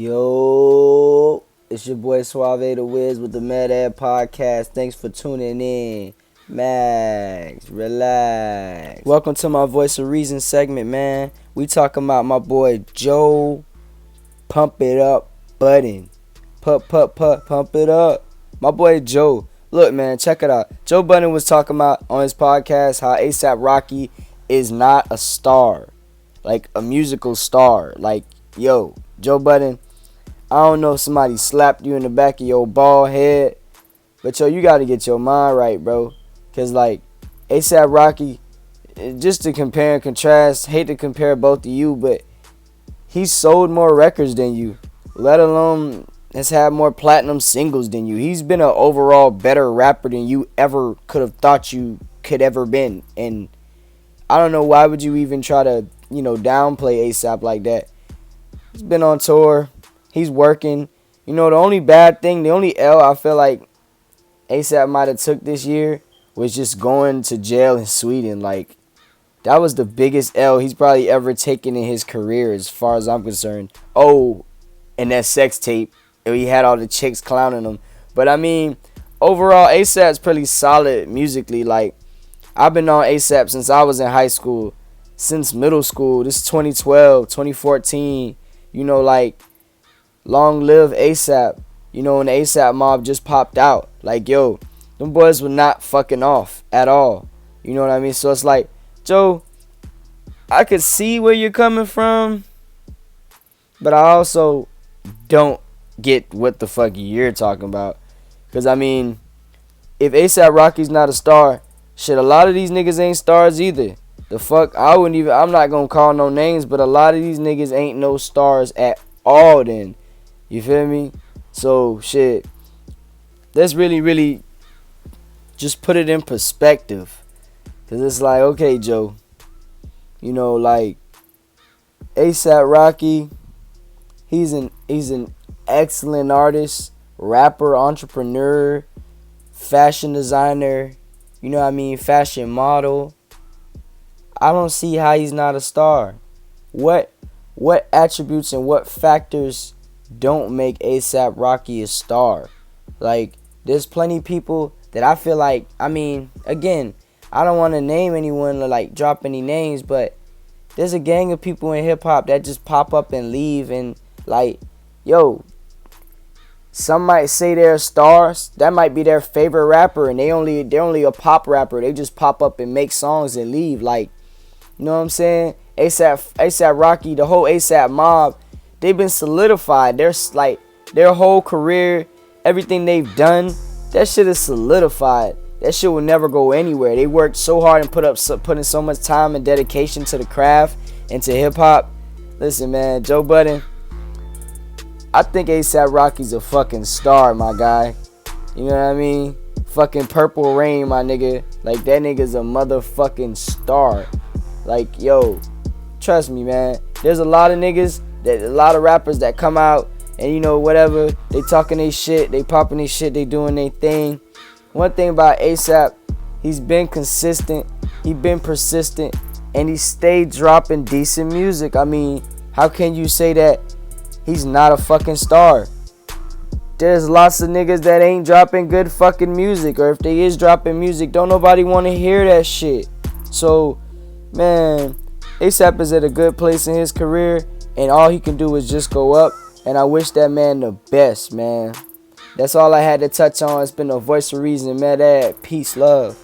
Yo, it's your boy Suave the Wiz with the Mad Ad Podcast. Thanks for tuning in. Max, relax. Welcome to my Voice of Reason segment, man. We talking about my boy Joe Pump It Up Budden. Pump it up. My boy Joe. Look, man, check it out. Joe Budden was talking about on his podcast how A$AP Rocky is not a star. Like a musical star. Like, yo, Joe Budden, I don't know if somebody slapped you in the back of your bald head, but yo, you got to get your mind right, bro. Because, like, A$AP Rocky, just to compare and contrast, hate to compare both of you, but he's sold more records than you, let alone has had more platinum singles than you. He's been an overall better rapper than you ever could have thought you could ever been. And I don't know, why would you even try to, downplay A$AP like that? He's been on tour. He's working. The only bad thing, the only L I feel like A$AP might have took this year was just going to jail in Sweden. Like, that was the biggest L he's probably ever taken in his career as far as I'm concerned. Oh, and that sex tape. He had all the chicks clowning him. But, I mean, overall, A$AP's pretty solid musically. Like, I've been on A$AP since I was in high school, since middle school. This is 2012, 2014. Long live A$AP. When the A$AP mob just popped out. Like, yo, them boys were not fucking off at all. You know what I mean? So it's like, Joe, I could see where you're coming from, but I also don't get what the fuck you're talking about. Because, I mean, if A$AP Rocky's not a star, shit, a lot of these niggas ain't stars either. The fuck, I'm not gonna call no names, but a lot of these niggas ain't no stars at all then. You feel me? So, shit, let's really just put it in perspective. Because it's like, okay, Joe, A$AP Rocky, he's an excellent artist, rapper, entrepreneur, fashion designer, fashion model. I don't see how he's not a star. What attributes and what factors don't make A$AP Rocky a star? Like, there's plenty of people that I feel like, again, I don't want to name anyone or like drop any names, but there's a gang of people in hip hop that just pop up and leave, and like, yo, some might say they're stars. That might be their favorite rapper, and they're only a pop rapper. They just pop up and make songs and leave. Like, you know what I'm saying? A$AP Rocky, the whole A$AP mob, they've been solidified. Their whole career, everything they've done, that shit is solidified. That shit will never go anywhere. They worked so hard and put in so much time and dedication to the craft and to hip hop. Listen, man, Joe Budden, I think A$AP Rocky's a fucking star, my guy. You know what I mean? Fucking Purple Rain, my nigga. Like, that nigga's a motherfucking star. Like, yo, trust me, man. There's a lot of niggas, a lot of rappers that come out and, whatever, they talking they shit, they popping they shit, they doing their thing. One thing about A$AP, he's been consistent, he been persistent, and he stayed dropping decent music. I mean, how can you say that he's not a fucking star? There's lots of niggas that ain't dropping good fucking music, or if they is dropping music, don't nobody want to hear that shit. So, man, A$AP is at a good place in his career, and all he can do is just go up, and I wish that man the best, man. That's all I had to touch on. It's been a Voice of Reason, Mad Ad. Peace, love.